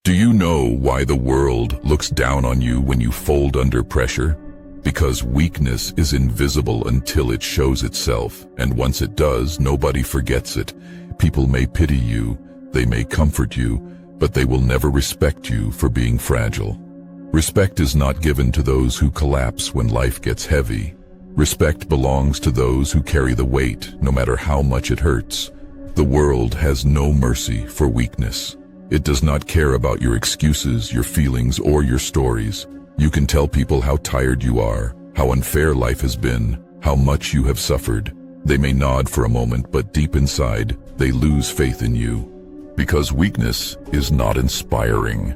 Do you know why the world looks down on you when you fold under pressure? Because weakness is invisible until it shows itself, and once it does, nobody forgets it. People may pity you, they may comfort you, but they will never respect you for being fragile. Respect is not given to those who collapse when life gets heavy. Respect belongs to those who carry the weight, no matter how much it hurts. The world has no mercy for weakness. It does not care about your excuses, your feelings, or your stories. You can tell people how tired you are, how unfair life has been, how much you have suffered. They may nod for a moment, but deep inside, they lose faith in you. Because weakness is not inspiring.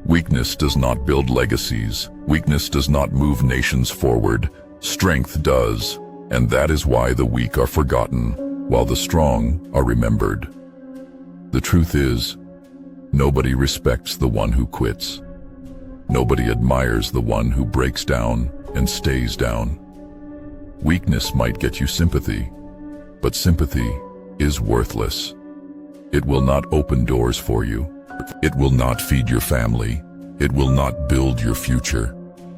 Weakness does not build legacies. Weakness does not move nations forward. Strength does, and that is why the weak are forgotten, while the strong are remembered. The truth is, nobody respects the one who quits. Nobody admires the one who breaks down and stays down. Weakness might get you sympathy, but sympathy is worthless. It will not open doors for you. It will not feed your family. It will not build your future.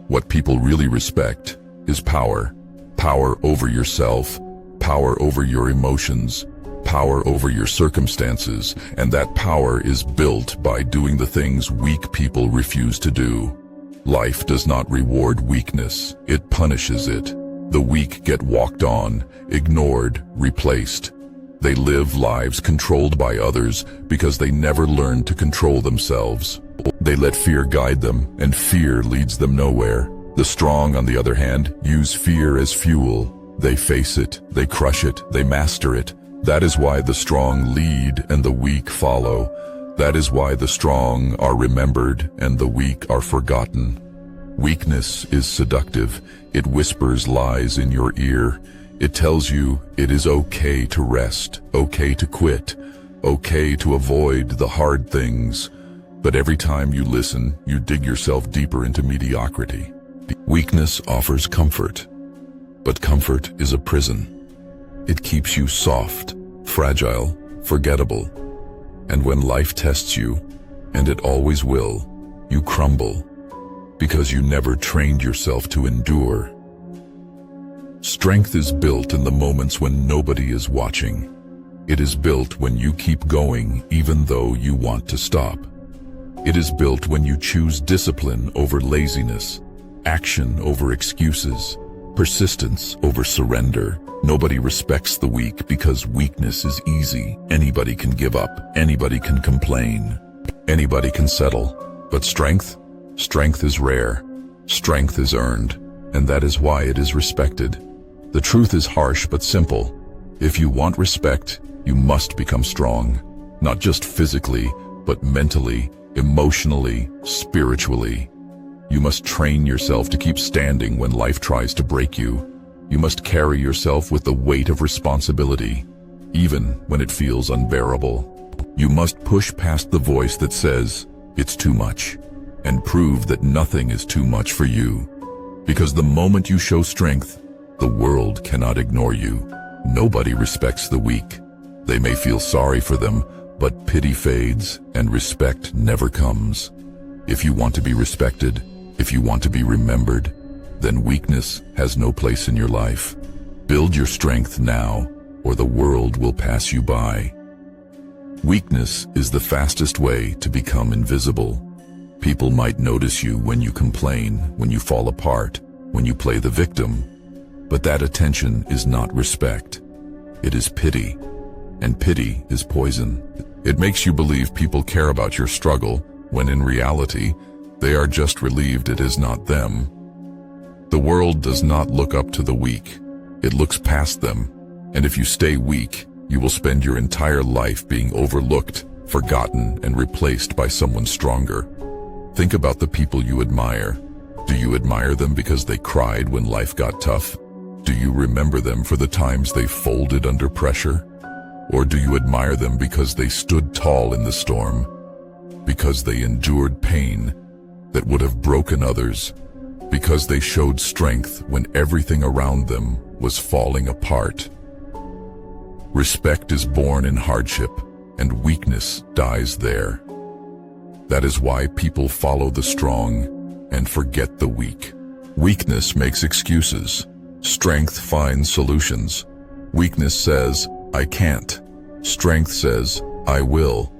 What people really respect is power. Power over yourself, power over your emotions, power over your circumstances, and that power is built by doing the things weak people refuse to do. Life does not reward weakness, it punishes it. The weak get walked on, ignored, replaced. They live lives controlled by others because they never learn to control themselves. They let fear guide them, and fear leads them nowhere. The strong, on the other hand, use fear as fuel. They face it, they crush it, they master it. That is why the strong lead and the weak follow. That is why the strong are remembered and the weak are forgotten. Weakness is seductive. It whispers lies in your ear. It tells you it is okay to rest, okay to quit, okay to avoid the hard things. But every time you listen, you dig yourself deeper into mediocrity. Weakness offers comfort, but comfort is a prison. It keeps you soft, fragile, forgettable. And when life tests you, and it always will, you crumble because you never trained yourself to endure. Strength is built in the moments when nobody is watching. It is built when you keep going even though you want to stop. It is built when you choose discipline over laziness, action over excuses, persistence over surrender. Nobody respects the weak because weakness is easy. Anybody can give up, anybody can complain, anybody can settle. But strength is rare. Strength is earned, and that is why it is respected. The truth is harsh but simple. If you want respect, you must become strong. Not just physically, but mentally, emotionally, spiritually. You must train yourself to keep standing when life tries to break you. You must carry yourself with the weight of responsibility, even when it feels unbearable. You must push past the voice that says, "It's too much," and prove that nothing is too much for you. Because the moment you show strength, the world cannot ignore you. Nobody respects the weak. They may feel sorry for them, but pity fades and respect never comes. If you want to be respected, if you want to be remembered, then weakness has no place in your life. Build your strength now, or the world will pass you by. Weakness is the fastest way to become invisible. People might notice you when you complain, when you fall apart, when you play the victim. But that attention is not respect. It is pity. And pity is poison. It makes you believe people care about your struggle, when in reality, they are just relieved it is not them. The world does not look up to the weak. It looks past them. And if you stay weak, you will spend your entire life being overlooked, forgotten, and replaced by someone stronger. Think about the people you admire. Do you admire them because they cried when life got tough? Do you remember them for the times they folded under pressure? Or do you admire them because they stood tall in the storm? Because they endured pain that would have broken others? Because they showed strength when everything around them was falling apart? Respect is born in hardship, and weakness dies there. That is why people follow the strong and forget the weak. Weakness makes excuses. Strength finds solutions. Weakness says, I can't. Strength says, I will.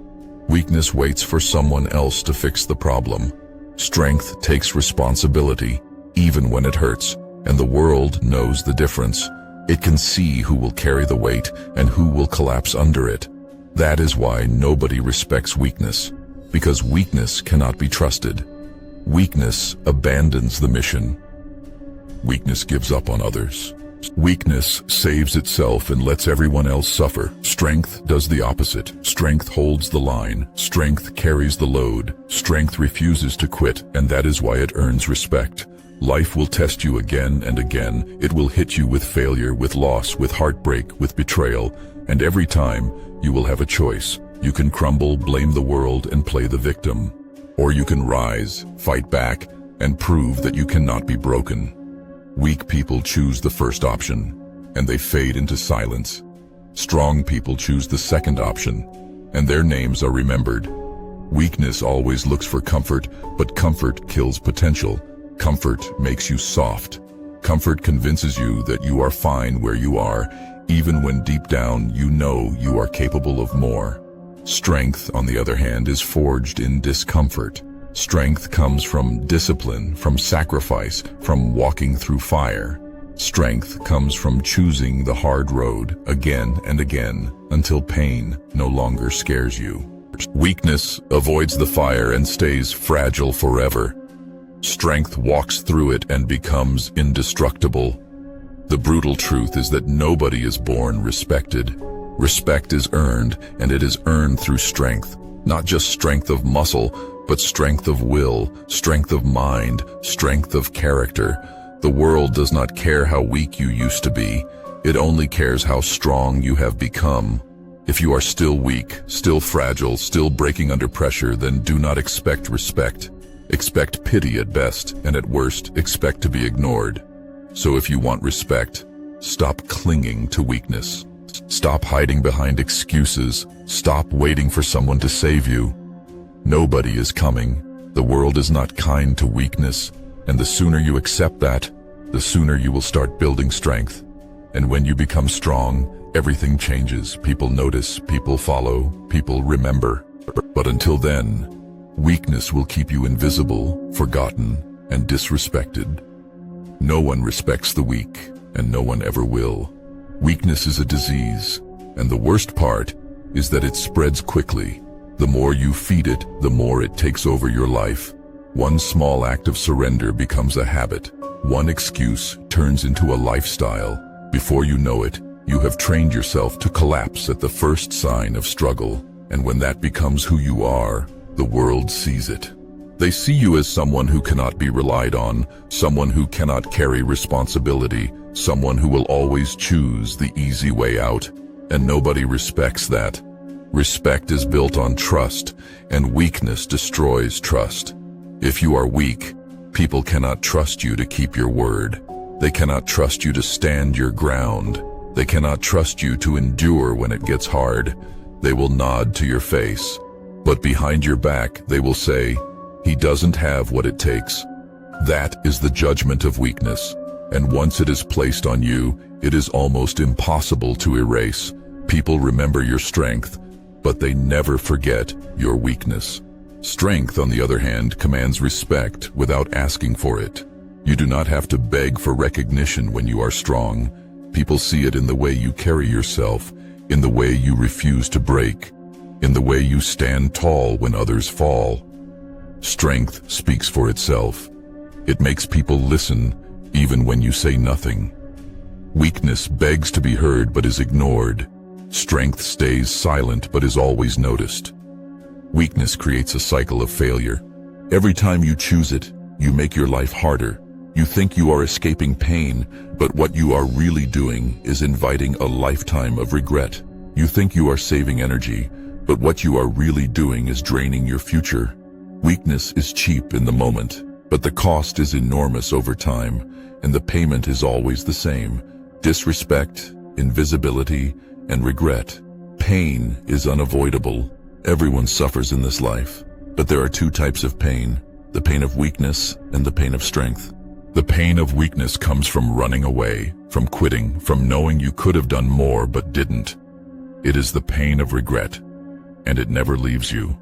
Weakness waits for someone else to fix the problem. Strength takes responsibility, even when it hurts, and the world knows the difference. It can see who will carry the weight and who will collapse under it. That is why nobody respects weakness, because weakness cannot be trusted. Weakness abandons the mission. Weakness gives up on others. Weakness saves itself and lets everyone else suffer. Strength does the opposite. Strength holds the line. Strength carries the load. Strength refuses to quit, and that is why it earns respect. Life will test you again and again. It will hit you with failure, with loss, with heartbreak, with betrayal, and every time you will have a choice. You can crumble, blame the world, and play the victim. Or you can rise, fight back, and prove that you cannot be broken. Weak people choose the first option, and they fade into silence. Strong people choose the second option, and their names are remembered. Weakness always looks for comfort, but comfort kills potential. Comfort makes you soft. Comfort convinces you that you are fine where you are, even when deep down you know you are capable of more. Strength, on the other hand, is forged in discomfort. Strength comes from discipline, from sacrifice, from walking through fire. Strength comes from choosing the hard road again and again until pain no longer scares you. Weakness avoids the fire and stays fragile forever. Strength walks through it and becomes indestructible. The brutal truth is that nobody is born respected. Respect is earned, and it is earned through strength. Not just strength of muscle, but strength of will, strength of mind, strength of character. The world does not care how weak you used to be. It only cares how strong you have become. If you are still weak, still fragile, still breaking under pressure, then do not expect respect. Expect pity at best, and at worst, expect to be ignored. So if you want respect, stop clinging to weakness. Stop hiding behind excuses. Stop waiting for someone to save you. Nobody is coming. The world is not kind to weakness, and the sooner you accept that, the sooner you will start building strength. And when you become strong, everything changes. People notice, people follow, people remember. But until then, weakness will keep you invisible, forgotten, and disrespected. No one respects the weak, and no one ever will. Weakness is a disease, and the worst part is that it spreads quickly. The more you feed it, the more it takes over your life. One small act of surrender becomes a habit. One excuse turns into a lifestyle. Before you know it, you have trained yourself to collapse at the first sign of struggle. And when that becomes who you are, the world sees it. They see you as someone who cannot be relied on, someone who cannot carry responsibility, someone who will always choose the easy way out. And nobody respects that. Respect is built on trust, and weakness destroys trust. If you are weak, people cannot trust you to keep your word. They cannot trust you to stand your ground. They cannot trust you to endure when it gets hard. They will nod to your face, but behind your back they will say, "He doesn't have what it takes." That is the judgment of weakness, and once it is placed on you, it is almost impossible to erase. People remember your strength, but they never forget your weakness. Strength, on the other hand, commands respect without asking for it. You do not have to beg for recognition when you are strong. People see it in the way you carry yourself, in the way you refuse to break, in the way you stand tall when others fall. Strength speaks for itself. It makes people listen, even when you say nothing. Weakness begs to be heard but is ignored. Strength stays silent but is always noticed. Weakness creates a cycle of failure. Every time you choose it, you make your life harder. You think you are escaping pain, but what you are really doing is inviting a lifetime of regret. You think you are saving energy, but what you are really doing is draining your future. Weakness is cheap in the moment, but the cost is enormous over time, and the payment is always the same: disrespect, invisibility, and regret. Pain is unavoidable. Everyone suffers in this life. But there are two types of pain, the pain of weakness and the pain of strength. The pain of weakness comes from running away, from quitting, from knowing you could have done more but didn't. It is the pain of regret, and it never leaves you.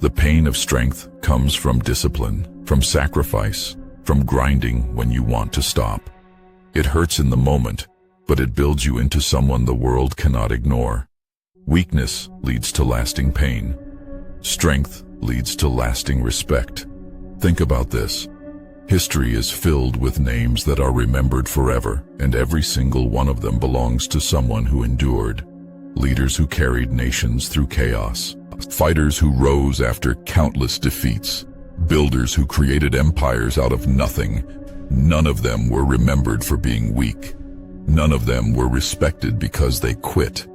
The pain of strength comes from discipline, from sacrifice, from grinding when you want to stop. It hurts in the moment, but it builds you into someone the world cannot ignore. Weakness leads to lasting pain. Strength leads to lasting respect. Think about this. History is filled with names that are remembered forever, and every single one of them belongs to someone who endured. Leaders who carried nations through chaos. Fighters who rose after countless defeats. Builders who created empires out of nothing. None of them were remembered for being weak. None of them were respected because they quit.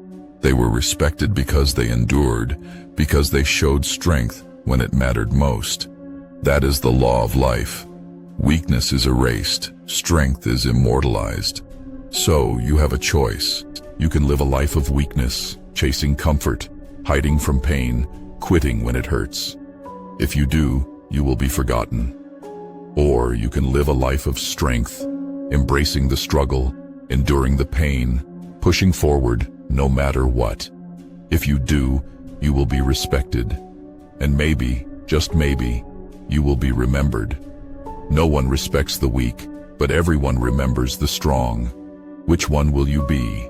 They were respected because they endured, because they showed strength when it mattered most. That is the law of life. Weakness is erased, strength is immortalized. So you have a choice. You can live a life of weakness, chasing comfort, hiding from pain, quitting when it hurts. If you do, you will be forgotten. Or you can live a life of strength, embracing the struggle, enduring the pain, pushing forward no matter what. If you do, you will be respected. And maybe, just maybe, you will be remembered. No one respects the weak, but everyone remembers the strong. Which one will you be?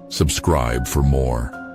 Subscribe for more.